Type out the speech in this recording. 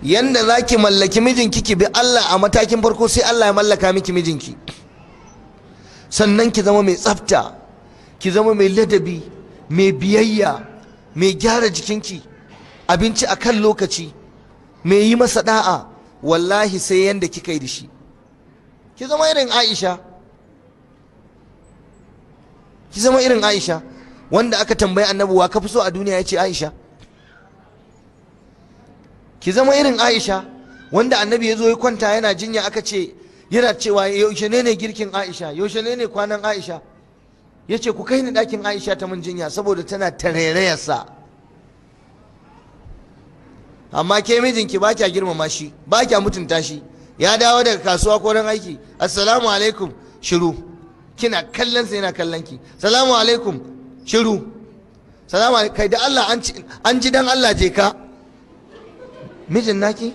yanda za ki mallaki mijinki ki bi Allah a matakin farko sai Allah ya mallaka miki mijinki. Sannan ki zama mai tsafta, ki zama mai ladabi, mai biyayya, mai gyara jikinki, abinci a kan lokaci, mai yi masa da'a. Wallahi sai yanda kika yi da shi. Ki zama irin Aisha, ki zama irin Aisha wanda aka tambayi annabi wa ka fi so a duniya ya ce Aisha. Ki zama irin Aisha wanda annabi ya zo ya kwanta yana jinya, aka ce yana cewa yaushe ne girkin Aisha, yaushe ne kwanan Aisha. Ya ce ku kai ni ɗakin Aisha ta mun jinya saboda tana tarairayarsa. Amma ke mijinki ba kya girmama shi, ba kya mutunta shi. Ya dawo daga kasuwa ko ran aiki, assalamu alaikum, shiru. Kina kallon sa yana kallon ki, salamu alaikum, shiru. Salamu alaikum, kai da Allah an ji dan Allah je ka. Mijin naki